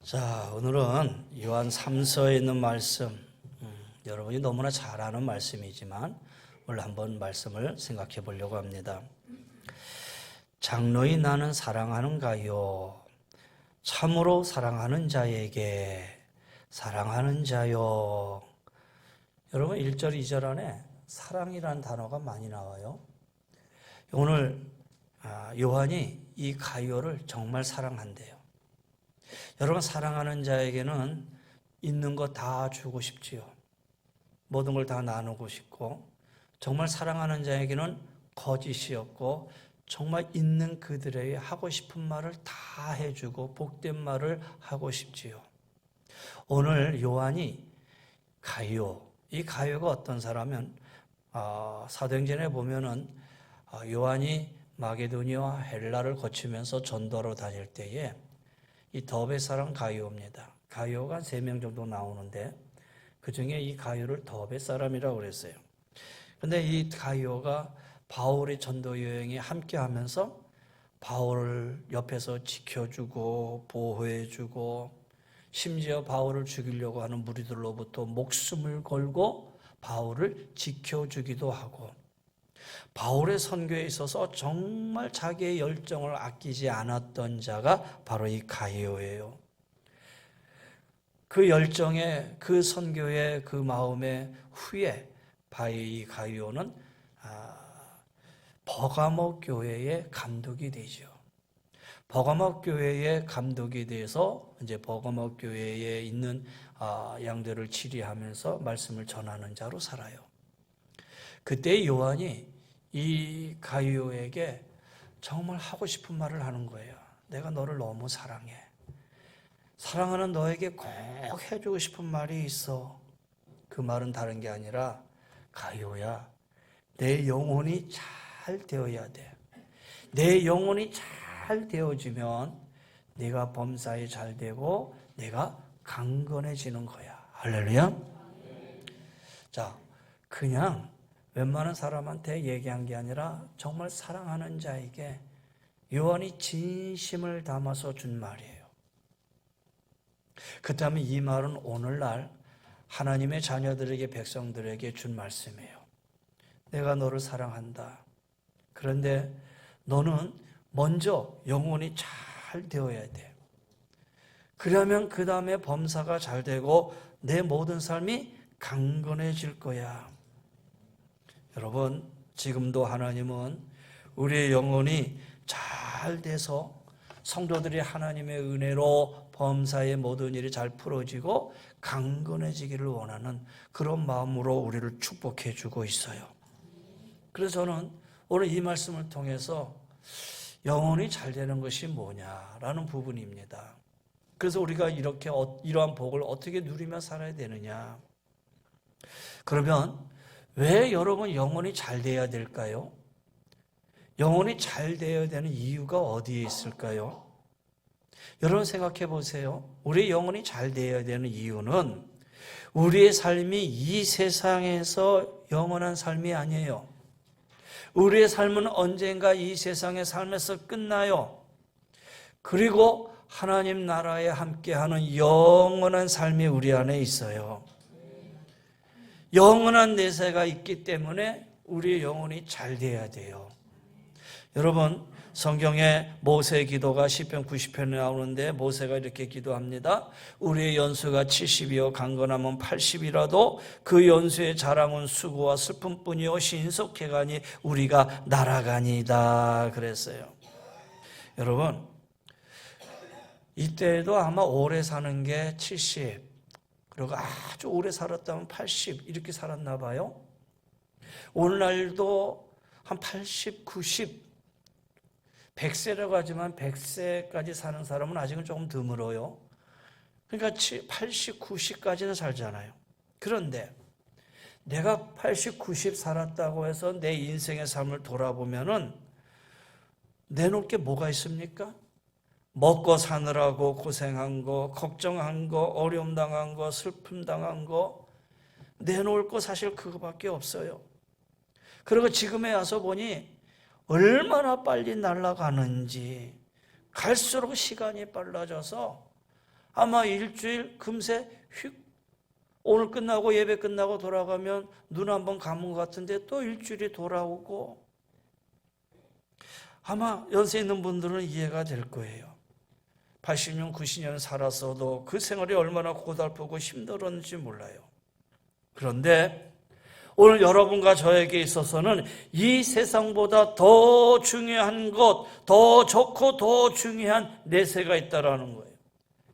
자, 오늘은 요한 3서에 있는 말씀, 여러분이 너무나 잘 아는 말씀이지만 오늘 한번 말씀을 생각해 보려고 합니다. 장로인 나는 사랑하는가요? 참으로 사랑하는 자에게 사랑하는 자요. 여러분 1절, 2절 안에 사랑이라는 단어가 많이 나와요. 오늘 요한이 이 가요를 정말 사랑한대요. 여러분 사랑하는 자에게는 있는 거 다 주고 싶지요. 모든 걸 다 나누고 싶고, 정말 사랑하는 자에게는 거짓이 없고 정말 있는 그들에게 하고 싶은 말을 다 해주고 복된 말을 하고 싶지요. 오늘 요한이 가요, 이 가요가 어떤 사람은 사도행전에 보면은 요한이 마게도니아와 헬라를 거치면서 전도하러 다닐 때에 이 더베 사람 가요입니다. 가요가 3명 정도 나오는데 그 중에 이 가요를 더베 사람이라고 그랬어요. 근데 이 가요가 바울의 전도 여행에 함께 하면서 바울을 옆에서 지켜주고 보호해주고, 심지어 바울을 죽이려고 하는 무리들로부터 목숨을 걸고 바울을 지켜주기도 하고, 바울의 선교에 있어서 정말 자기의 열정을 아끼지 않았던 자가 바로 이 가이오예요. 그 열정에, 그 선교의 그 마음의 후에 이 가이오는 버가모 교회의 감독이 되죠. 버가모 교회의 감독이 돼서 이제 버가모 교회에 있는 양들을 치리하면서 말씀을 전하는 자로 살아요. 그때 요한이 이 가이오에게 정말 하고 싶은 말을 하는 거예요. 내가 너를 너무 사랑해. 사랑하는 너에게 꼭 해주고 싶은 말이 있어. 그 말은 다른 게 아니라, 가이오야, 내 영혼이 잘 되어야 돼. 내 영혼이 잘 되어지면 네가 범사에 잘 되고 내가 강건해지는 거야. 할렐루야. 자, 그냥 웬만한 사람한테 얘기한 게 아니라 정말 사랑하는 자에게 요한이 진심을 담아서 준 말이에요. 그렇다면 이 말은 오늘날 하나님의 자녀들에게, 백성들에게 준 말씀이에요. 내가 너를 사랑한다. 그런데 너는 먼저 영혼이 잘 되어야 돼. 그러면 그 다음에 범사가 잘 되고 내 모든 삶이 강건해질 거야. 여러분, 지금도 하나님은 우리의 영혼이 잘 돼서 성도들이 하나님의 은혜로 범사의 모든 일이 잘 풀어지고 강건해지기를 원하는 그런 마음으로 우리를 축복해 주고 있어요. 그래서 저는 오늘 이 말씀을 통해서 영혼이 잘 되는 것이 뭐냐라는 부분입니다. 그래서 우리가 이렇게 이러한 복을 어떻게 누리며 살아야 되느냐. 그러면 왜 여러분 영혼이 잘 돼야 될까요? 영혼이 잘 되어야 되는 이유가 어디에 있을까요? 여러분 생각해 보세요. 우리 영혼이 잘 되어야 되는 이유는 우리의 삶이 이 세상에서 영원한 삶이 아니에요. 우리의 삶은 언젠가 이 세상의 삶에서 끝나요. 그리고 하나님 나라에 함께하는 영원한 삶이 우리 안에 있어요. 영원한 내세가 있기 때문에 우리의 영혼이 잘 돼야 돼요. 여러분, 성경에 모세의 기도가 시편 90편에 나오는데 모세가 이렇게 기도합니다. 우리의 연수가 70이요 강건하면 80이라도 그 연수의 자랑은 수고와 슬픔뿐이요 신속해가니 우리가 날아가니다 그랬어요. 여러분, 이때에도 아마 오래 사는 게 70, 그리고 아주 오래 살았다면 80 이렇게 살았나 봐요. 오늘날도 한 80, 90, 100세라고 하지만 100세까지 사는 사람은 아직은 조금 드물어요. 그러니까 80, 90까지는 살잖아요. 그런데 내가 80, 90 살았다고 해서 내 인생의 삶을 돌아보면은 내놓을 게 뭐가 있습니까? 먹고 사느라고 고생한 거, 걱정한 거, 어려움 당한 거, 슬픔 당한 거, 내놓을 거 사실 그거밖에 없어요. 그리고 지금에 와서 보니 얼마나 빨리 날아가는지, 갈수록 시간이 빨라져서 아마 일주일 금세 휙, 오늘 끝나고 예배 끝나고 돌아가면 눈 한번 감은 것 같은데 또 일주일이 돌아오고, 아마 연세 있는 분들은 이해가 될 거예요. 80년, 90년 살았어도 그 생활이 얼마나 고달프고 힘들었는지 몰라요. 그런데 오늘 여러분과 저에게 있어서는 이 세상보다 더 중요한 것, 더 좋고 더 중요한 내세가 있다는 거예요.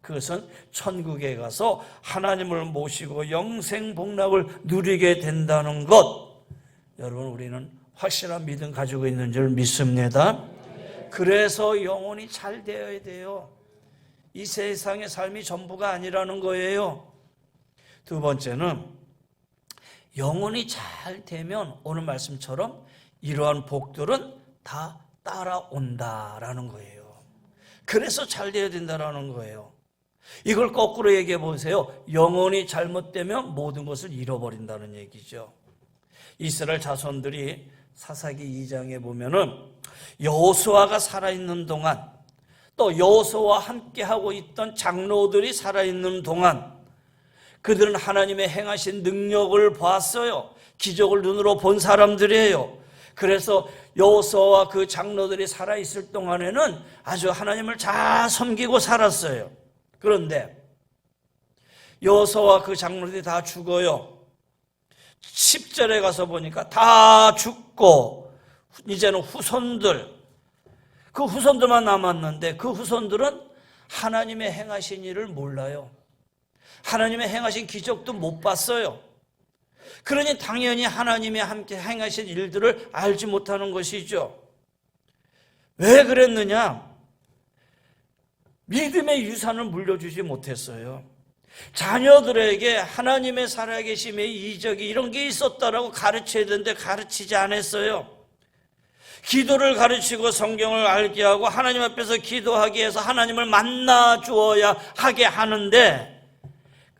그것은 천국에 가서 하나님을 모시고 영생 복락을 누리게 된다는 것. 여러분, 우리는 확실한 믿음 가지고 있는 줄 믿습니다. 그래서 영혼이 잘 되어야 돼요. 이 세상의 삶이 전부가 아니라는 거예요. 두 번째는 영혼이 잘 되면 오늘 말씀처럼 이러한 복들은 다 따라온다라는 거예요. 그래서 잘 되어야 된다라는 거예요. 이걸 거꾸로 얘기해 보세요. 영혼이 잘못되면 모든 것을 잃어버린다는 얘기죠. 이스라엘 자손들이 사사기 2장에 보면은 여호수아가 살아있는 동안, 또 여호수아와 함께하고 있던 장로들이 살아있는 동안 그들은 하나님의 행하신 능력을 봤어요. 기적을 눈으로 본 사람들이에요. 그래서 여호수아와 그 장로들이 살아있을 동안에는 아주 하나님을 잘 섬기고 살았어요. 그런데 여호수아와 그 장로들이 다 죽어요. 10절에 가서 보니까 다 죽고 이제는 그 후손들만 남았는데 그 후손들은 하나님의 행하신 일을 몰라요. 하나님의 행하신 기적도 못 봤어요. 그러니 당연히 하나님의 함께 행하신 일들을 알지 못하는 것이죠. 왜 그랬느냐? 믿음의 유산을 물려주지 못했어요. 자녀들에게 하나님의 살아계심의 이적이 이런 게 있었다라고 가르쳐야 되는데 가르치지 않았어요. 기도를 가르치고 성경을 알게 하고 하나님 앞에서 기도하기 위해서 하나님을 만나 주어야 하게 하는데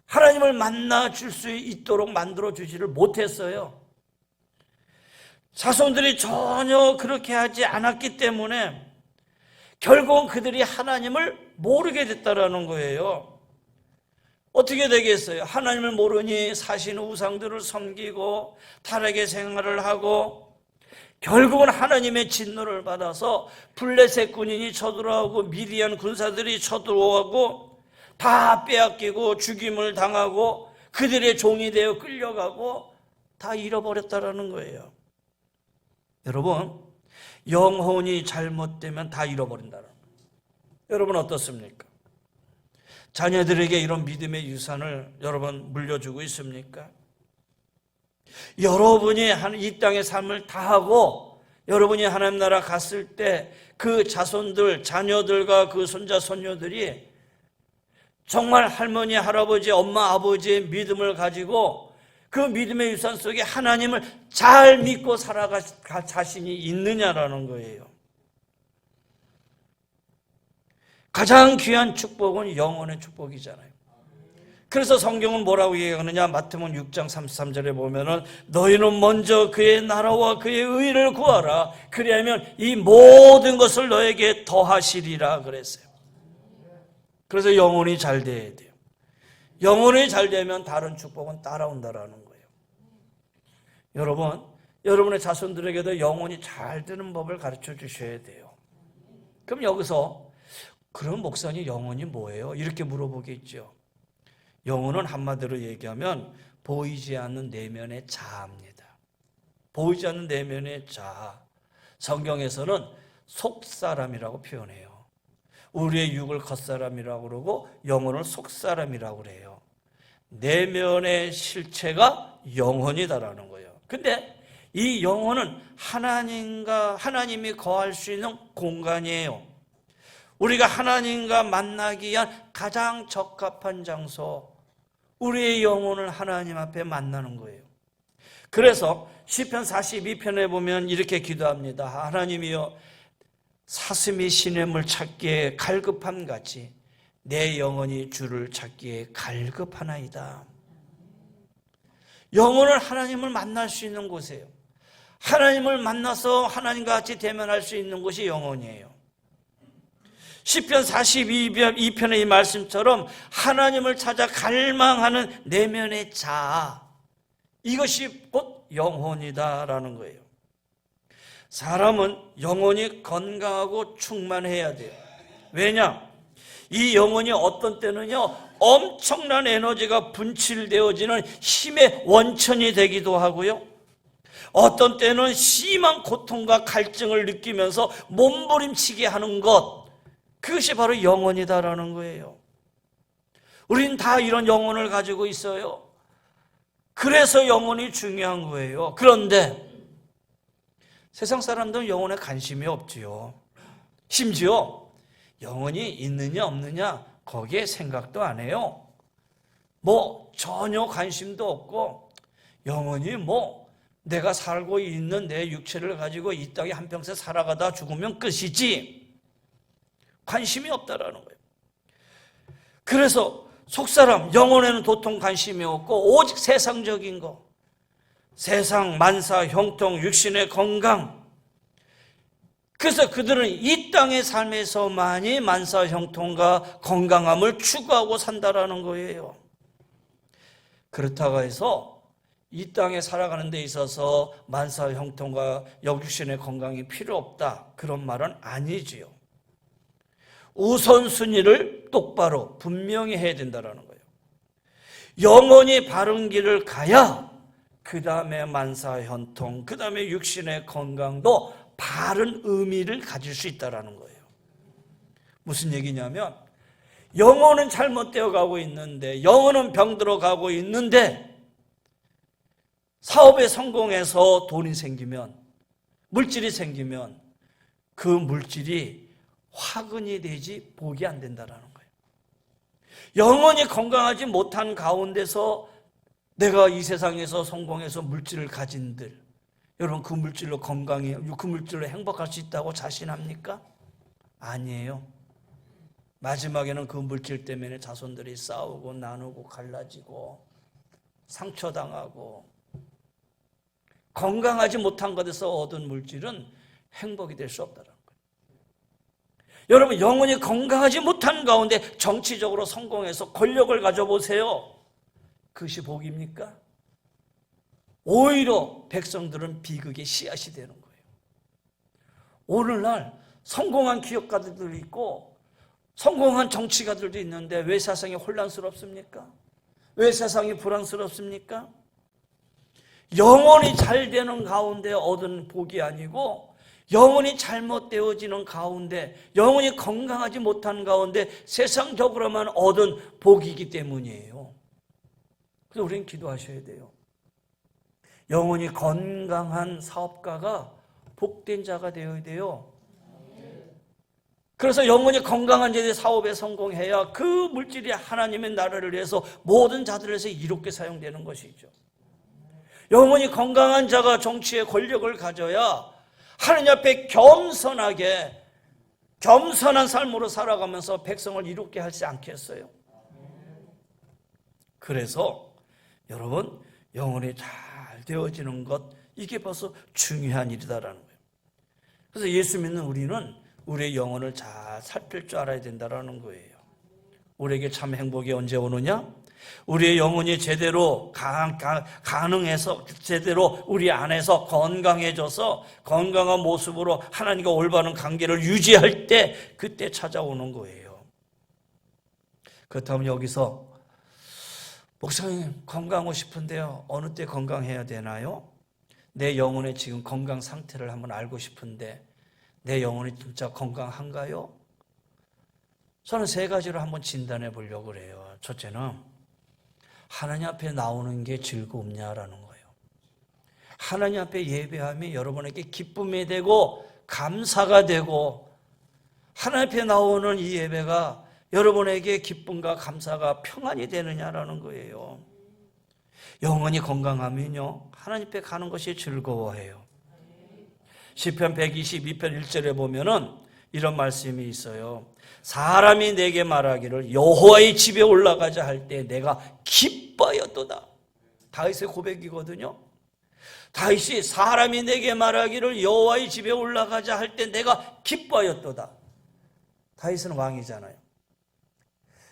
하나님을 만나 줄 수 있도록 만들어 주지를 못했어요. 자손들이 전혀 그렇게 하지 않았기 때문에 결국은 그들이 하나님을 모르게 됐다라는 거예요. 어떻게 되겠어요? 하나님을 모르니 사시는 우상들을 섬기고 타락의 생활을 하고 결국은 하나님의 진노를 받아서 블레셋 군인이 쳐들어오고 미디안 군사들이 쳐들어오고 다 빼앗기고 죽임을 당하고 그들의 종이 되어 끌려가고 다 잃어버렸다라는 거예요. 여러분, 영혼이 잘못되면 다 잃어버린다는 거예요. 여러분 어떻습니까? 자녀들에게 이런 믿음의 유산을 여러분 물려주고 있습니까? 여러분이 이 땅의 삶을 다하고 여러분이 하나님 나라 갔을 때 그 자손들, 자녀들과 그 손자, 손녀들이 정말 할머니, 할아버지, 엄마, 아버지의 믿음을 가지고 그 믿음의 유산 속에 하나님을 잘 믿고 살아갈 자신이 있느냐라는 거예요. 가장 귀한 축복은 영혼의 축복이잖아요. 그래서 성경은 뭐라고 얘기하느냐? 마태복음 6장 33절에 보면은 너희는 먼저 그의 나라와 그의 의를 구하라. 그리하면 이 모든 것을 너에게 더하시리라 그랬어요. 그래서 영혼이 잘 돼야 돼요. 영혼이 잘 되면 다른 축복은 따라온다라는 거예요. 여러분, 여러분의 자손들에게도 영혼이 잘 되는 법을 가르쳐 주셔야 돼요. 그럼 여기서 그럼 목사님 영혼이 뭐예요? 이렇게 물어보겠죠. 영혼은 한마디로 얘기하면 보이지 않는 내면의 자아입니다. 보이지 않는 내면의 자아. 성경에서는 속사람이라고 표현해요. 우리의 육을 겉사람이라고 그러고 영혼을 속사람이라고 그래요. 내면의 실체가 영혼이다라는 거예요. 근데 이 영혼은 하나님이 거할 수 있는 공간이에요. 우리가 하나님과 만나기 위한 가장 적합한 장소, 우리의 영혼을 하나님 앞에 만나는 거예요. 그래서 시편 42편에 보면 이렇게 기도합니다. 하나님이여, 사슴이 시냇물 찾기에 갈급함 같이 내 영혼이 주를 찾기에 갈급하나이다. 영혼은 하나님을 만날 수 있는 곳이에요. 하나님을 만나서 하나님과 같이 대면할 수 있는 곳이 영혼이에요. 시편 42편의 이 말씀처럼 하나님을 찾아 갈망하는 내면의 자아, 이것이 곧 영혼이다라는 거예요. 사람은 영혼이 건강하고 충만해야 돼요. 왜냐? 이 영혼이 어떤 때는요, 엄청난 에너지가 분출되어지는 힘의 원천이 되기도 하고요, 어떤 때는 심한 고통과 갈증을 느끼면서 몸부림치게 하는 것, 그것이 바로 영혼이다라는 거예요. 우린 다 이런 영혼을 가지고 있어요. 그래서 영혼이 중요한 거예요. 그런데 세상 사람들은 영혼에 관심이 없지요. 심지어 영혼이 있느냐 없느냐 거기에 생각도 안 해요. 전혀 관심도 없고, 영혼이 내가 살고 있는 내 육체를 가지고 이 땅에 한평생 살아가다 죽으면 끝이지, 관심이 없다라는 거예요. 그래서 속사람 영혼에는 도통 관심이 없고 오직 세상적인 거, 세상, 만사, 형통, 육신의 건강. 그래서 그들은 이 땅의 삶에서만이 만사, 형통과 건강함을 추구하고 산다라는 거예요. 그렇다고 해서 이 땅에 살아가는 데 있어서 만사, 형통과 육신의 건강이 필요 없다, 그런 말은 아니지요. 우선순위를 똑바로 분명히 해야 된다는 거예요. 영혼이 바른 길을 가야 그 다음에 만사, 형통, 그 다음에 육신의 건강도 바른 의미를 가질 수 있다는 거예요. 무슨 얘기냐면, 영혼은 잘못되어 가고 있는데, 영혼은 병들어 가고 있는데, 사업에 성공해서 돈이 생기면, 물질이 생기면 그 물질이 화근이 되지 복이 안 된다는 거예요. 영혼이 건강하지 못한 가운데서 내가 이 세상에서 성공해서 물질을 가진들, 여러분 그 물질로 건강해, 그 물질로 행복할 수 있다고 자신합니까? 아니에요. 마지막에는 그 물질 때문에 자손들이 싸우고 나누고 갈라지고 상처당하고, 건강하지 못한 것에서 얻은 물질은 행복이 될 수 없다는 거예요. 여러분, 영혼이 건강하지 못한 가운데 정치적으로 성공해서 권력을 가져보세요. 그것이 복입니까? 오히려 백성들은 비극의 씨앗이 되는 거예요. 오늘날 성공한 기업가들도 있고 성공한 정치가들도 있는데 왜 세상이 혼란스럽습니까? 왜 세상이 불안스럽습니까? 영혼이 잘 되는 가운데 얻은 복이 아니고, 영혼이 잘못되어지는 가운데, 영혼이 건강하지 못한 가운데 세상적으로만 얻은 복이기 때문이에요. 그래서 우리는 기도하셔야 돼요. 영혼이 건강한 사업가가 복된 자가 되어야 돼요. 그래서 영혼이 건강한 자들이 사업에 성공해야 그 물질이 하나님의 나라를 위해서 모든 자들을 위해서 이롭게 사용되는 것이죠. 영혼이 건강한 자가 정치의 권력을 가져야 하나님 앞에 겸손하게, 겸손한 삶으로 살아가면서 백성을 이롭게 하지 않겠어요? 그래서 여러분, 영혼이 잘 되어지는 것, 이게 벌써 중요한 일이다라는 거예요. 그래서 예수 믿는 우리는 우리의 영혼을 잘 살필 줄 알아야 된다라는 거예요. 우리에게 참 행복이 언제 오느냐? 우리의 영혼이 제대로 가능해서, 제대로 우리 안에서 건강해져서 건강한 모습으로 하나님과 올바른 관계를 유지할 때, 그때 찾아오는 거예요. 그렇다면 여기서 목사님 건강하고 싶은데요, 어느 때 건강해야 되나요? 내 영혼의 지금 건강 상태를 한번 알고 싶은데 내 영혼이 진짜 건강한가요? 저는 세 가지로 한번 진단해 보려고 그래요. 첫째는 하나님 앞에 나오는 게 즐겁냐라는 거예요. 하나님 앞에 예배함이 여러분에게 기쁨이 되고 감사가 되고, 하나님 앞에 나오는 이 예배가 여러분에게 기쁨과 감사가 평안이 되느냐라는 거예요. 영혼이 건강하면요, 하나님 앞에 가는 것이 즐거워해요. 시편 122편 1절에 보면은 이런 말씀이 있어요. 사람이 내게 말하기를 여호와의 집에 올라가자 할 때 내가 기뻐하였도다. 다윗의 고백이거든요. 다윗이 사람이 내게 말하기를 여호와의 집에 올라가자 할 때 내가 기뻐하였도다. 다윗은 왕이잖아요.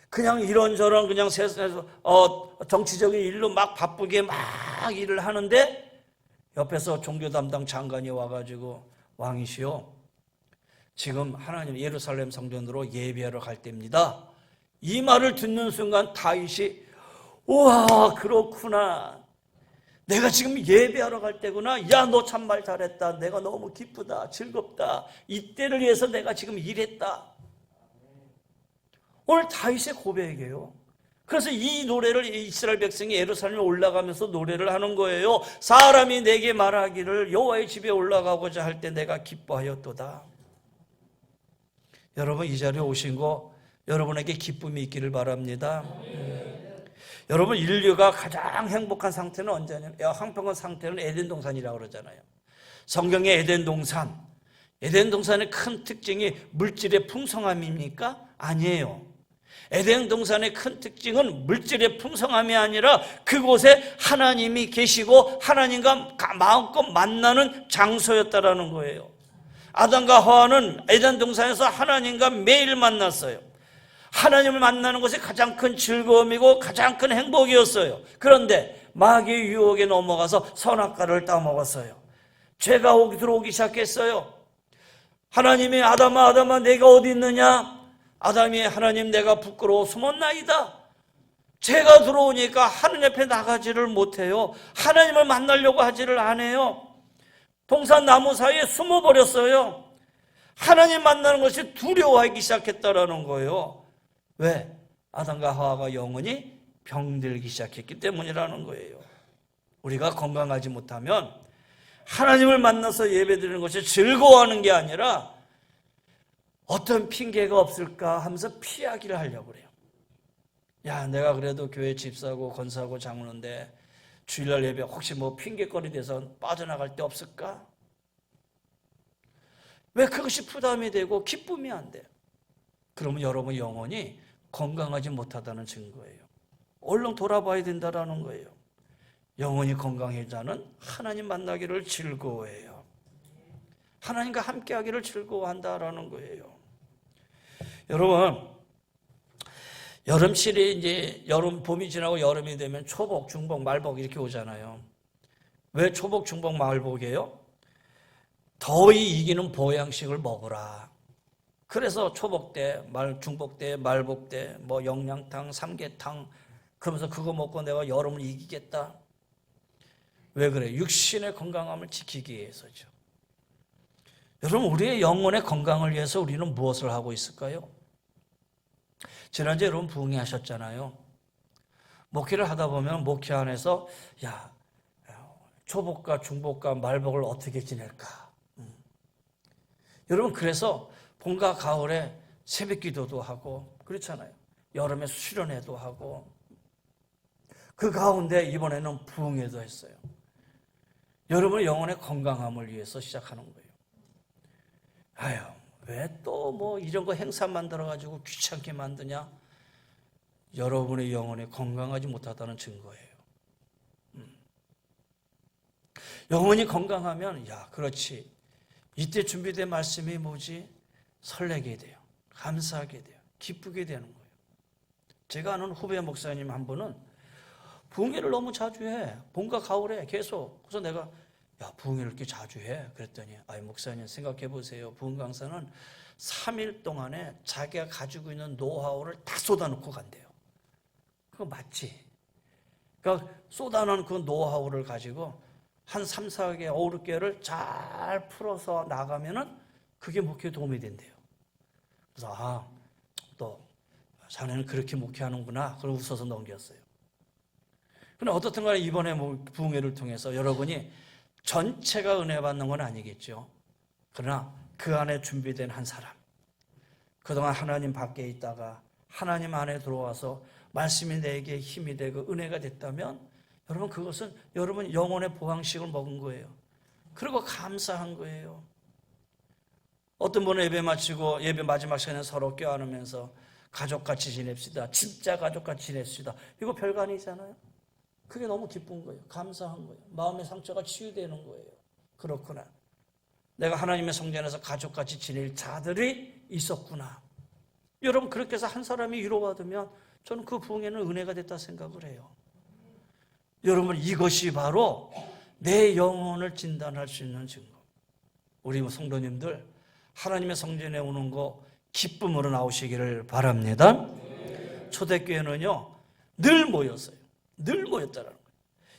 그냥 이런저런 그냥 세상에서 정치적인 일로 막 바쁘게 막 일을 하는데 옆에서 종교 담당 장관이 와가지고 왕이시여, 지금 하나님 예루살렘 성전으로 예배하러 갈 때입니다. 이 말을 듣는 순간 다윗이 우와, 그렇구나. 내가 지금 예배하러 갈 때구나. 야, 너 참말 잘했다. 내가 너무 기쁘다. 즐겁다. 이때를 위해서 내가 지금 일했다. 오늘 다윗의 고백이에요. 그래서 이 노래를 이스라엘 백성이 예루살렘에 올라가면서 노래를 하는 거예요. 사람이 내게 말하기를 여호와의 집에 올라가고자 할 때 내가 기뻐하였도다. 여러분, 이 자리에 오신 거 여러분에게 기쁨이 있기를 바랍니다. 여러분, 인류가 가장 행복한 상태는 언제냐면, 황평한 상태는 에덴 동산이라고 그러잖아요. 성경의 에덴 동산의 큰 특징이 물질의 풍성함입니까? 아니에요. 에덴 동산의 큰 특징은 물질의 풍성함이 아니라 그곳에 하나님이 계시고 하나님과 마음껏 만나는 장소였다라는 거예요. 아담과 하와는 에덴 동산에서 하나님과 매일 만났어요. 하나님을 만나는 것이 가장 큰 즐거움이고 가장 큰 행복이었어요. 그런데 마귀의 유혹에 넘어가서 선악과를 따먹었어요. 죄가 들어오기 시작했어요. 하나님이 아담아 내가 어디 있느냐? 아담이 하나님 내가 부끄러워 숨었나이다. 죄가 들어오니까 하나님 앞에 나가지를 못해요. 하나님을 만나려고 하지를 않아요. 동산 나무 사이에 숨어버렸어요. 하나님 만나는 것이 두려워하기 시작했다라는 거예요. 왜? 아담과 하와가 영혼이 병들기 시작했기 때문이라는 거예요. 우리가 건강하지 못하면 하나님을 만나서 예배드리는 것이 즐거워하는 게 아니라 어떤 핑계가 없을까 하면서 피하기를 하려고 그래요. 야, 내가 그래도 교회 집사고 권사고 장로인데 주일날 예배 혹시 뭐 핑계거리 돼서 빠져나갈 데 없을까? 왜 그것이 부담이 되고 기쁨이 안 돼? 그러면 여러분 영혼이 건강하지 못하다는 증거예요. 얼른 돌아봐야 된다는 거예요. 영혼이 건강해진 자는 하나님 만나기를 즐거워해요. 하나님과 함께하기를 즐거워한다라는 거예요. 여러분, 여름철이 이제 봄이 지나고 여름이 되면 초복, 중복, 말복 이렇게 오잖아요. 왜 초복, 중복, 말복이에요? 더위 이기는 보양식을 먹으라. 그래서 초복 때, 중복 때, 말복 때, 뭐 영양탕, 삼계탕, 그러면서 그거 먹고 내가 여름을 이기겠다. 왜 그래? 육신의 건강함을 지키기 위해서죠. 여러분, 우리의 영혼의 건강을 위해서 우리는 무엇을 하고 있을까요? 지난주에 여러분 부흥회 하셨잖아요. 목회를 하다 보면 목회 안에서 야, 초복과 중복과 말복을 어떻게 지낼까? 여러분, 그래서 봄과 가을에 새벽 기도도 하고 그렇잖아요. 여름에 수련회도 하고 그 가운데 이번에는 부흥회도 했어요. 여러분의 영혼의 건강함을 위해서 시작하는 거예요. 아유, 왜 또 뭐 이런 거 행사 만들어가지고 귀찮게 만드냐? 여러분의 영혼이 건강하지 못하다는 증거예요. 영혼이 건강하면 야, 그렇지. 이때 준비된 말씀이 뭐지? 설레게 돼요. 감사하게 돼요. 기쁘게 되는 거예요. 제가 아는 후배 목사님 한 분은 부흥회를 너무 자주 해. 봄과 가을에 계속. 그래서 내가 야, 부흥회를 이렇게 자주 해. 그랬더니 아이 목사님 생각해 보세요. 부흥 강사는 3일 동안에 자기가 가지고 있는 노하우를 다 쏟아놓고 간대요. 그거 맞지? 그러니까 쏟아놓은 그 노하우를 가지고 한 3, 4개, 5, 6개를 잘 풀어서 나가면은 그게 목회에 도움이 된대요. 그래서 또 자네는 그렇게 목회하는구나. 그걸 웃어서 넘겼어요. 그런데 어떻든 간에 이번에 부흥회를 통해서 여러분이 전체가 은혜 받는 건 아니겠죠. 그러나 그 안에 준비된 한 사람, 그동안 하나님 밖에 있다가 하나님 안에 들어와서 말씀이 내게 힘이 되고 은혜가 됐다면 여러분, 그것은 여러분 영혼의 보양식을 먹은 거예요. 그리고 감사한 거예요. 어떤 분은 예배 마치고 예배 마지막 시간에 서로 껴안으면서 가족같이 지냅시다. 진짜 가족같이 지냅시다. 이거 별거 아니잖아요. 그게 너무 기쁜 거예요. 감사한 거예요. 마음의 상처가 치유되는 거예요. 그렇구나. 내가 하나님의 성전에서 가족같이 지낼 자들이 있었구나. 여러분, 그렇게 해서 한 사람이 위로받으면 저는 그 부흥에는 은혜가 됐다 생각을 해요. 여러분, 이것이 바로 내 영혼을 진단할 수 있는 증거. 우리 성도님들, 하나님의 성전에 오는 거 기쁨으로 나오시기를 바랍니다. 초대교회는요, 늘 모였어요. 늘 모였다라는 거예요.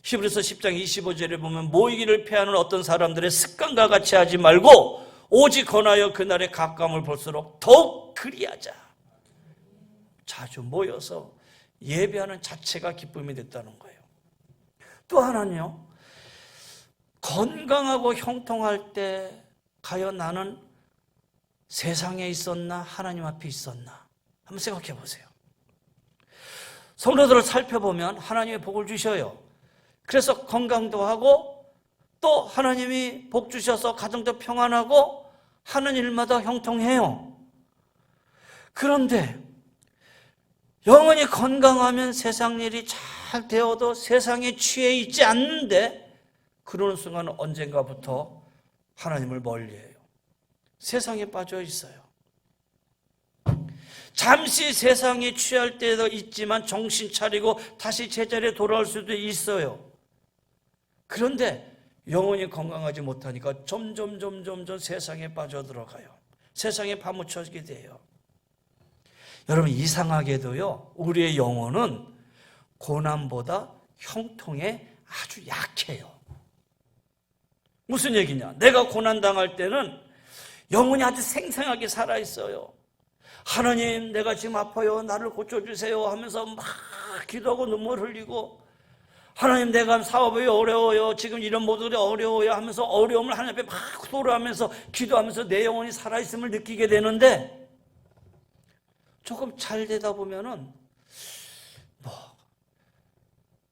히브리서 10장 25절에 보면 모이기를 피하는 어떤 사람들의 습관과 같이 하지 말고 오직 권하여 그날의 가까움을 볼수록 더욱 그리하자. 자주 모여서 예배하는 자체가 기쁨이 됐다는 거예요. 또 하나는요, 건강하고 형통할 때 과연 나는 세상에 있었나 하나님 앞에 있었나 한번 생각해 보세요. 성도들을 살펴보면 하나님의 복을 주셔요. 그래서 건강도 하고 또 하나님이 복 주셔서 가정도 평안하고 하는 일마다 형통해요. 그런데 영원히 건강하면 세상 일이 잘 되어도 세상에 취해 있지 않는데 그러는 순간 언젠가부터 하나님을 멀리해요. 세상에 빠져 있어요. 잠시 세상에 취할 때도 있지만 정신 차리고 다시 제자리에 돌아올 수도 있어요. 그런데 영원히 건강하지 못하니까 점점 세상에 빠져들어가요. 세상에 파묻혀지게 돼요. 여러분, 이상하게도요, 우리의 영혼은 고난보다 형통에 아주 약해요. 무슨 얘기냐? 내가 고난당할 때는 영혼이 아주 생생하게 살아있어요. 하나님, 내가 지금 아파요. 나를 고쳐주세요 하면서 막 기도하고 눈물 흘리고, 하나님, 내가 사업이 어려워요. 지금 이런 모습이 어려워요 하면서 어려움을 하나님 앞에 막 토로하면서 기도하면서 내 영혼이 살아있음을 느끼게 되는데, 조금 잘 되다 보면은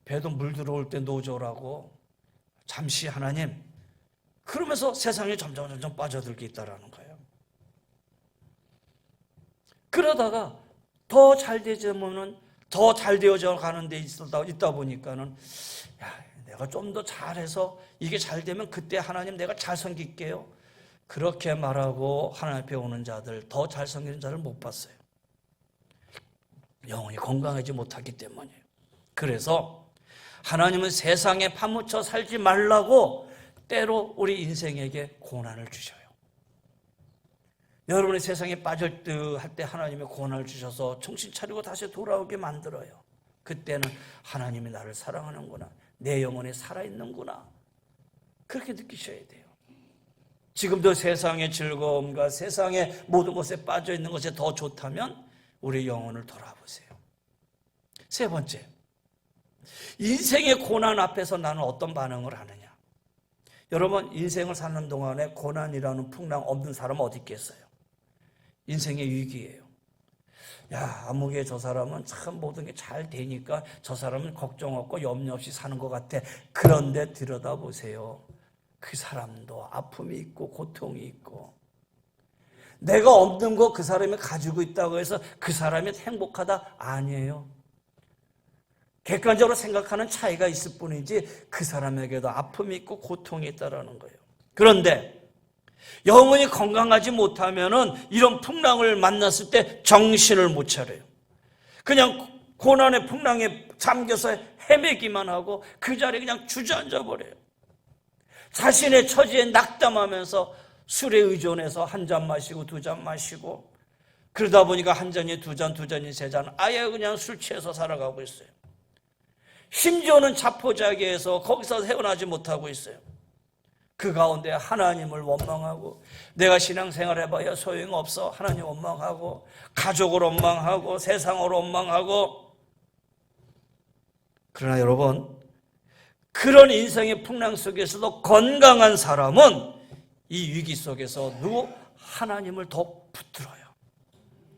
배도 물 들어올 때 노조라고 잠시 하나님, 그러면서 세상에 점점 빠져들게 있다라는 거예요. 그러다가 더 잘 되자면은 더 잘 되어져 가는 데 있다 보니까는, 야, 내가 좀 더 잘해서 이게 잘 되면 그때 하나님 내가 잘 섬길게요. 그렇게 말하고 하나님 앞에 오는 자들, 더 잘 섬기는 자를 못 봤어요. 영혼이 건강하지 못하기 때문이에요. 그래서 하나님은 세상에 파묻혀 살지 말라고 때로 우리 인생에게 고난을 주셔요. 여러분이 세상에 빠질 듯 할 때 하나님의 고난을 주셔서 정신 차리고 다시 돌아오게 만들어요. 그때는 하나님이 나를 사랑하는구나, 내 영혼이 살아있는구나, 그렇게 느끼셔야 돼요. 지금도 세상의 즐거움과 세상의 모든 것에 빠져있는 것이 더 좋다면 우리 영혼을 돌아보세요. 세 번째, 인생의 고난 앞에서 나는 어떤 반응을 하느냐. 여러분, 인생을 사는 동안에 고난이라는 풍랑 없는 사람은 어디 있겠어요? 인생의 위기예요. 야, 아무개 저 사람은 참 모든 게 잘 되니까 저 사람은 걱정 없고 염려 없이 사는 것 같아. 그런데 들여다보세요. 그 사람도 아픔이 있고 고통이 있고, 내가 없는 거 그 사람이 가지고 있다고 해서 그 사람이 행복하다? 아니에요. 객관적으로 생각하는 차이가 있을 뿐이지 그 사람에게도 아픔이 있고 고통이 있다는 거예요. 그런데 영혼이 건강하지 못하면은 이런 풍랑을 만났을 때 정신을 못 차려요. 그냥 고난의 풍랑에 잠겨서 헤매기만 하고 그 자리에 그냥 주저앉아 버려요. 자신의 처지에 낙담하면서 술에 의존해서 한 잔 마시고 두 잔 마시고, 그러다 보니까 한 잔이 두 잔, 두 잔이 세 잔, 아예 그냥 술 취해서 살아가고 있어요. 심지어는 자포자기해서 거기서 헤어나지 못하고 있어요. 그 가운데 하나님을 원망하고, 내가 신앙생활 해봐야 소용없어, 하나님 원망하고, 가족을 원망하고, 세상을 원망하고. 그러나 여러분, 그런 인생의 풍랑 속에서도 건강한 사람은 이 위기 속에서 누구? 하나님을 더 붙들어요.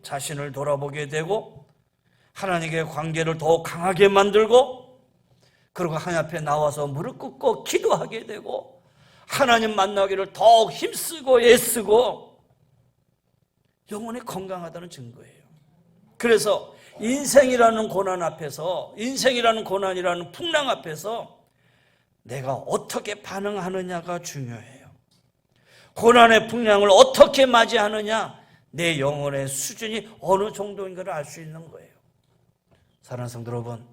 자신을 돌아보게 되고 하나님과의 관계를 더 강하게 만들고, 그리고 하나님 앞에 나와서 무릎 꿇고 기도하게 되고 하나님 만나기를 더욱 힘쓰고 애쓰고, 영혼이 건강하다는 증거예요. 그래서 인생이라는 고난 앞에서, 인생이라는 고난이라는 풍랑 앞에서 내가 어떻게 반응하느냐가 중요해요. 고난의 풍랑을 어떻게 맞이하느냐, 내 영혼의 수준이 어느 정도인가를 알 수 있는 거예요. 사랑하는 성도 여러분,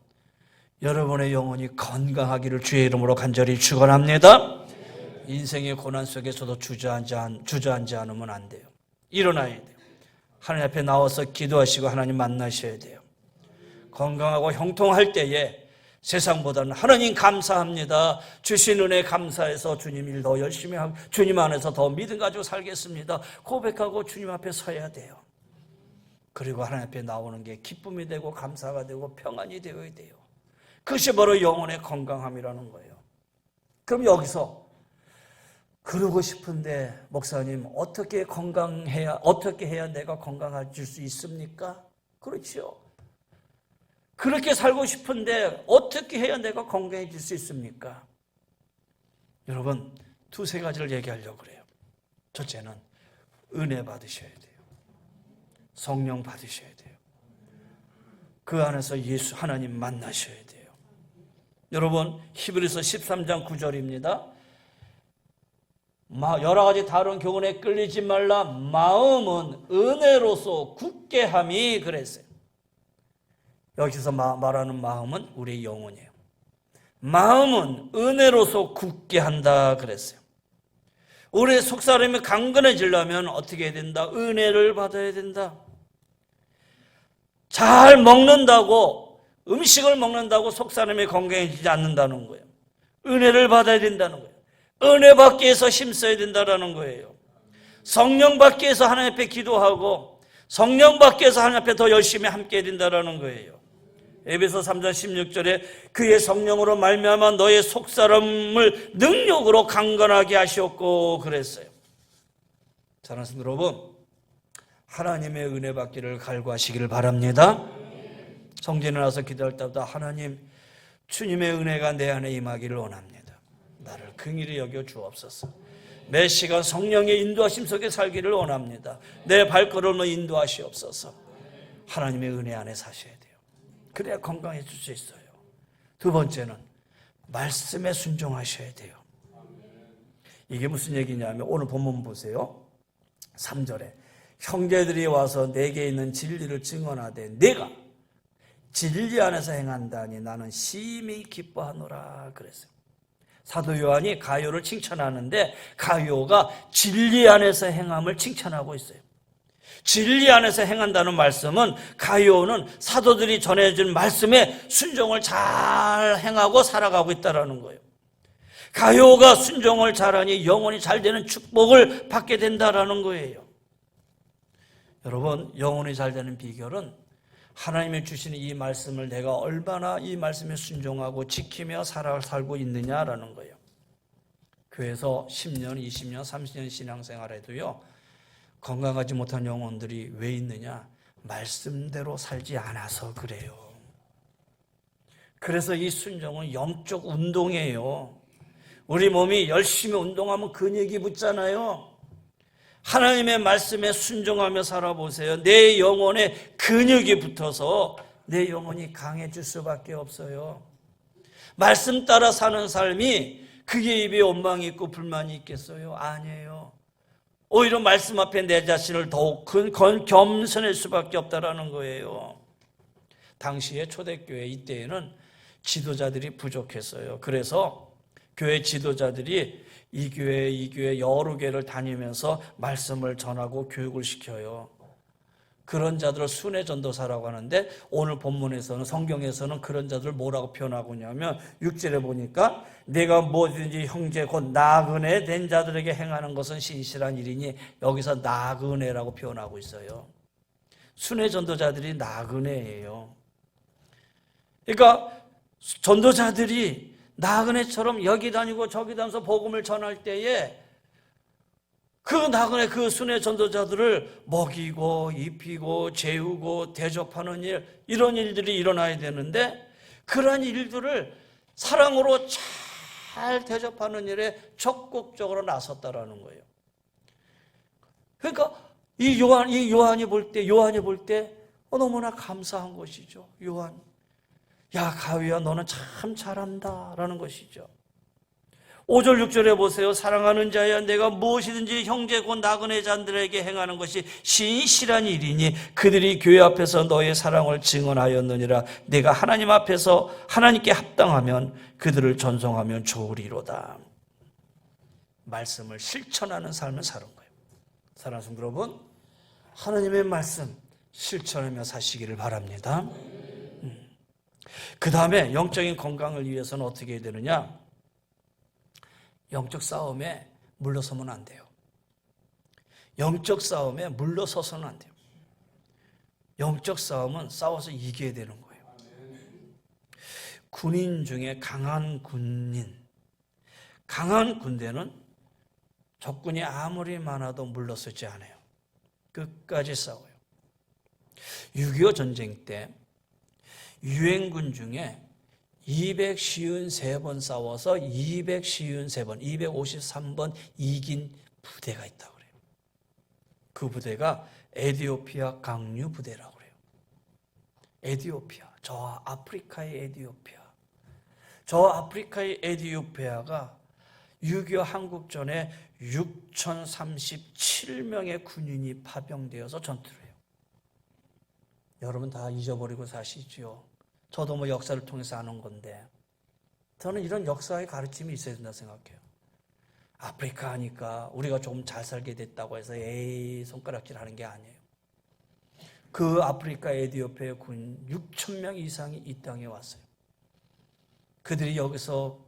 여러분의 영혼이 건강하기를 주의 이름으로 간절히 축원합니다. 인생의 고난 속에서도 주저앉지 않으면 안 돼요. 일어나야 돼요. 하나님 앞에 나와서 기도하시고 하나님 만나셔야 돼요. 건강하고 형통할 때에 세상보다는 하나님 감사합니다. 주신 은혜 감사해서 주님 일 더 열심히 하고 주님 안에서 더 믿음 가지고 살겠습니다. 고백하고 주님 앞에 서야 돼요. 그리고 하나님 앞에 나오는 게 기쁨이 되고 감사가 되고 평안이 되어야 돼요. 그것이 바로 영혼의 건강함이라는 거예요. 그럼 여기서 그러고 싶은데 목사님 어떻게 해야 내가 건강해질 수 있습니까? 그렇죠. 그렇게 살고 싶은데 어떻게 해야 내가 건강해질 수 있습니까? 여러분, 두세 가지를 얘기하려고 그래요. 첫째는 은혜 받으셔야 돼요. 성령 받으셔야 돼요. 그 안에서 예수 하나님 만나셔야 돼요. 여러분, 히브리서 13장 9절입니다. 여러 가지 다른 교훈에 끌리지 말라. 마음은 은혜로서 굳게 함이 그랬어요. 여기서 말하는 마음은 우리의 영혼이에요. 마음은 은혜로서 굳게 한다 그랬어요. 우리의 속사람이 강건해지려면 어떻게 해야 된다? 은혜를 받아야 된다. 잘 먹는다고, 음식을 먹는다고 속사람이 건강해지지 않는다는 거예요. 은혜를 받아야 된다는 거예요. 은혜 받기 위해서 힘써야 된다는 거예요. 성령 받기 위해서 하나님 앞에 기도하고 성령 받기 위해서 하나님 앞에 더 열심히 함께 해야 된다는 거예요. 에베소 3장 16절에 그의 성령으로 말미암아 너의 속사람을 능력으로 강건하게 하셨고 그랬어요. 사랑하는 성도 여러분, 하나님의 은혜 받기를 갈구하시기를 바랍니다. 성전에 나서 기도할 때마다 하나님, 주님의 은혜가 내 안에 임하기를 원합니다. 나를 긍휼히 여겨 주옵소서. 매 시간 성령의 인도하심 속에 살기를 원합니다. 내 발걸음을 인도하시옵소서. 하나님의 은혜 안에 사셔야 돼요. 그래야 건강해질 수 있어요. 두 번째는 말씀에 순종하셔야 돼요. 이게 무슨 얘기냐면 오늘 본문 보세요. 3절에 형제들이 와서 내게 있는 진리를 증언하되 내가 진리 안에서 행한다니 나는 심히 기뻐하노라 그랬어요. 사도 요한이 가룟을 칭찬하는데 가룟가 진리 안에서 행함을 칭찬하고 있어요. 진리 안에서 행한다는 말씀은 가룟은 사도들이 전해준 말씀에 순종을 잘 행하고 살아가고 있다는 거예요. 가룟가 순종을 잘하니 영혼이 잘 되는 축복을 받게 된다는 거예요. 여러분, 영혼이 잘 되는 비결은 하나님이 주시는 이 말씀을 내가 얼마나 이 말씀에 순종하고 지키며 살고 있느냐라는 거예요. 교회에서 10년, 20년, 30년 신앙생활에도요, 건강하지 못한 영혼들이 왜 있느냐? 말씀대로 살지 않아서 그래요. 그래서 이 순종은 영적 운동이에요. 우리 몸이 열심히 운동하면 근육이 붙잖아요. 하나님의 말씀에 순종하며 살아보세요. 내 영혼에 근육이 붙어서 내 영혼이 강해질 수밖에 없어요. 말씀 따라 사는 삶이 그게 입에 원망이 있고 불만이 있겠어요? 아니에요. 오히려 말씀 앞에 내 자신을 더욱 겸손할 수밖에 없다는 거예요. 당시에 초대교회 이때에는 지도자들이 부족했어요. 그래서 교회 지도자들이 이 교회 여러 교회를 다니면서 말씀을 전하고 교육을 시켜요. 그런 자들을 순회 전도사라고 하는데 오늘 본문에서는 성경에서는 그런 자들을 뭐라고 표현하고 있냐면 6절에 보니까 내가 뭐든지 형제 곧 나그네 된 자들에게 행하는 것은 신실한 일이니 여기서 나그네라고 표현하고 있어요. 순회 전도자들이 나그네예요. 그러니까 전도자들이 나그네처럼 여기 다니고 저기 다니면서 복음을 전할 때에 그 나그네 그 순회 전도자들을 먹이고 입히고 재우고 대접하는 일, 이런 일들이 일어나야 되는데 그런 일들을 사랑으로 잘 대접하는 일에 적극적으로 나섰다라는 거예요. 그러니까 요한이 볼 때 너무나 감사한 것이죠. 요한, 야 가위야 너는 참 잘한다 라는 것이죠. 5절 6절에 보세요. 사랑하는 자야 내가 무엇이든지 형제 곧 나그네 자들에게 행하는 것이 신실한 일이니 그들이 교회 앞에서 너의 사랑을 증언하였느니라. 내가 하나님 앞에서 하나님께 합당하면 그들을 전송하면 좋으리로다. 말씀을 실천하는 삶을 사는 거예요. 사랑하는 성도 여러분, 하나님의 말씀 실천하며 사시기를 바랍니다. 그 다음에 영적인 건강을 위해서는 어떻게 해야 되느냐? 영적 싸움에 물러서면 안 돼요. 영적 싸움에 물러서서는 안 돼요. 영적 싸움은 싸워서 이겨야 되는 거예요. 군인 중에 강한 군대는 적군이 아무리 많아도 물러서지 않아요. 끝까지 싸워요. 6.25 전쟁 때 유엔군 중에 253번 싸워서 253번, 253번 이긴 부대가 있다고 그래요. 그 부대가 에티오피아 강류 부대라고 그래요. 에티오피아, 저 아프리카의 에티오피아. 저 아프리카의 에티오피아가 6.25 한국전에 6,037명의 군인이 파병되어서 전투를 해요. 여러분 다 잊어버리고 사시지요. 저도 뭐 역사를 통해서 아는 건데 저는 이런 역사의 가르침이 있어야 된다 생각해요. 아프리카 하니까 우리가 조금 잘 살게 됐다고 해서 에이 손가락질 하는 게 아니에요. 그 아프리카 에티오피아 군 6,000명 이상이 이 땅에 왔어요. 그들이 여기서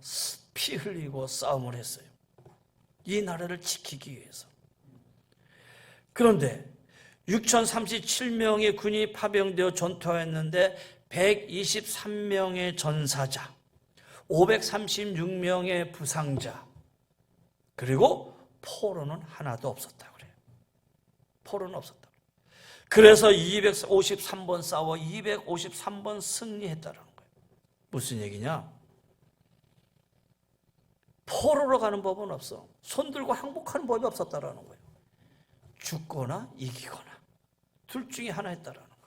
피 흘리고 싸움을 했어요. 이 나라를 지키기 위해서. 그런데 6,037명의 군이 파병되어 전투하였는데 123명의 전사자, 536명의 부상자, 그리고 포로는 하나도 없었다 그래요. 포로는 없었다. 그래서 253번 싸워 253번 승리했다는 거예요. 무슨 얘기냐? 포로로 가는 법은 없어. 손 들고 항복하는 법이 없었다라는 거예요. 죽거나 이기거나 둘 중에 하나 했다라는 거예요.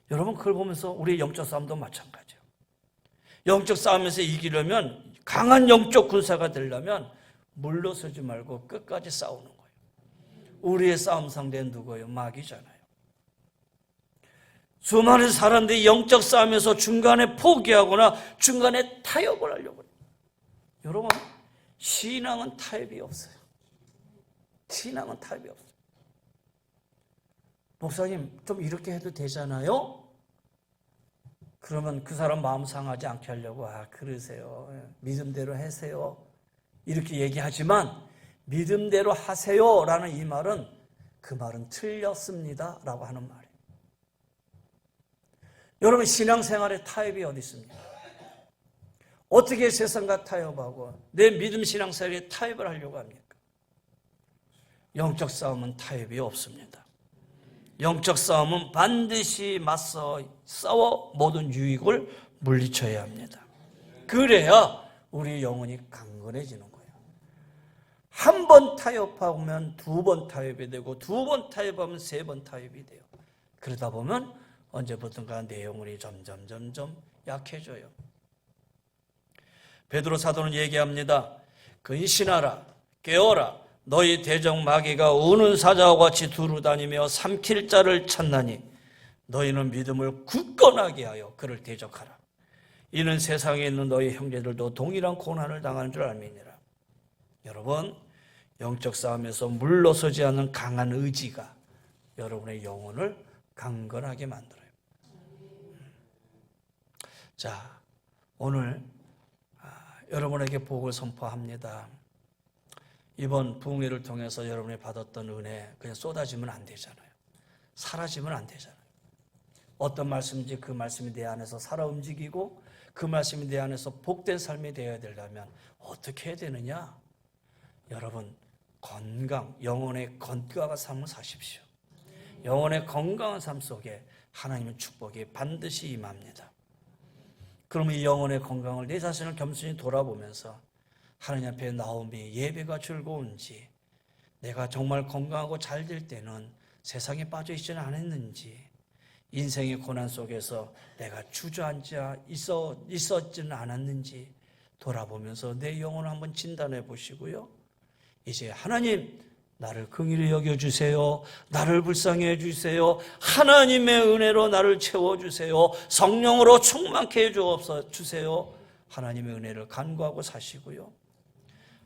여러분 그걸 보면서 우리의 영적 싸움도 마찬가지예요. 영적 싸움에서 이기려면 강한 영적 군사가 되려면 물러서지 말고 끝까지 싸우는 거예요. 우리의 싸움 상대는 누구예요? 마귀잖아요. 수많은 사람들이 영적 싸움에서 중간에 포기하거나 중간에 타협을 하려고 해요. 여러분 신앙은 타협이 없어요. 신앙은 타협이 없어요. 목사님 좀 이렇게 해도 되잖아요? 그러면 그 사람 마음 상하지 않게 하려고 그러세요. 믿음대로 하세요. 이렇게 얘기하지만 믿음대로 하세요라는 이 말은 그 말은 틀렸습니다 라고 하는 말이에요. 여러분 신앙생활에 타협이 어디 있습니까? 어떻게 세상과 타협하고 내 믿음 신앙생활에 타협을 하려고 합니까? 영적 싸움은 타협이 없습니다. 영적 싸움은 반드시 맞서 싸워 모든 유익을 물리쳐야 합니다. 그래야 우리 영혼이 강건해지는 거예요. 한 번 타협하면 두 번 타협이 되고 두 번 타협하면 세 번 타협이 돼요. 그러다 보면 언제부턴가 내 영혼이 점점 약해져요. 베드로 사도는 얘기합니다. 근신하라, 깨어라. 너희 대적 마귀가 우는 사자와 같이 두루 다니며 삼킬 자를 찾나니 너희는 믿음을 굳건하게 하여 그를 대적하라. 이는 세상에 있는 너희 형제들도 동일한 고난을 당하는 줄 알미니라. 여러분 영적 싸움에서 물러서지 않는 강한 의지가 여러분의 영혼을 강건하게 만들어요. 자, 오늘 여러분에게 복을 선포합니다. 이번 부흥회를 통해서 여러분이 받았던 은혜 그냥 쏟아지면 안 되잖아요. 사라지면 안 되잖아요. 어떤 말씀인지 그 말씀이 내 안에서 살아 움직이고 그 말씀이 내 안에서 복된 삶이 되어야 되려면 어떻게 해야 되느냐? 여러분 건강, 영혼의 건강한 삶을 사십시오. 영혼의 건강한 삶 속에 하나님의 축복이 반드시 임합니다. 그러면 이 영혼의 건강을 내 자신을 겸손히 돌아보면서 하나님 앞에 나옴이 예배가 즐거운지 내가 정말 건강하고 잘 될 때는 세상에 빠져 있지는 않았는지 인생의 고난 속에서 내가 주저앉아 있었지는 않았는지 돌아보면서 내 영혼을 한번 진단해 보시고요. 이제 하나님, 나를 긍휼히 여겨주세요. 나를 불쌍히 해주세요. 하나님의 은혜로 나를 채워주세요. 성령으로 충만케 해주세요. 하나님의 은혜를 간구하고 사시고요.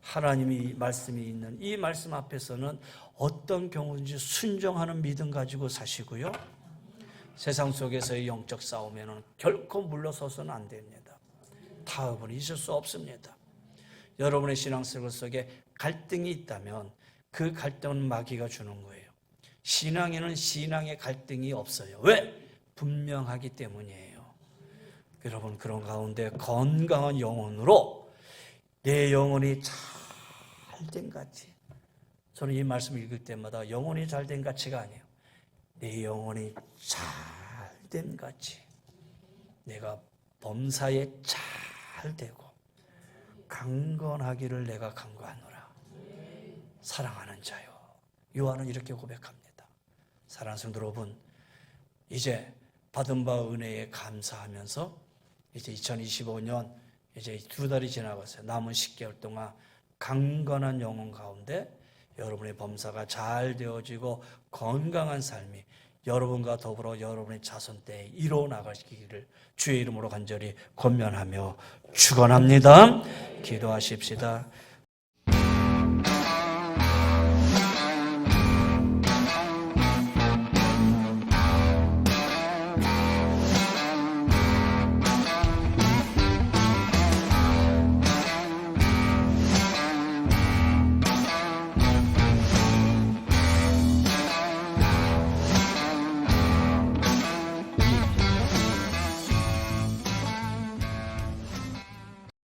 하나님이 말씀이 있는 이 말씀 앞에서는 어떤 경우든지 순종하는 믿음 가지고 사시고요. 세상 속에서의 영적 싸움에는 결코 물러서서는 안 됩니다. 타협은 있을 수 없습니다. 여러분의 신앙생활 속에 갈등이 있다면 그 갈등은 마귀가 주는 거예요. 신앙에는 신앙의 갈등이 없어요. 왜? 분명하기 때문이에요. 여러분, 그런 가운데 건강한 영혼으로 내 영혼이 잘된 같이, 저는 이 말씀을 읽을 때마다 영혼이 잘된 가치가 아니에요. 내 영혼이 잘된 같이, 내가 범사에 잘되고 강건하기를 내가 간구하노라. 사랑하는 자요. 요한은 이렇게 고백합니다. 사랑하는 성도 여러분, 이제 받은 바 은혜에 감사하면서 이제 2025년 이제 2달이 지나갔어요. 남은 10개월 동안 강건한 영혼 가운데 여러분의 범사가 잘 되어지고 건강한 삶이 여러분과 더불어 여러분의 자손 때에 이루어 나가시기를 주의 이름으로 간절히 권면하며 축원합니다. 기도하십시다.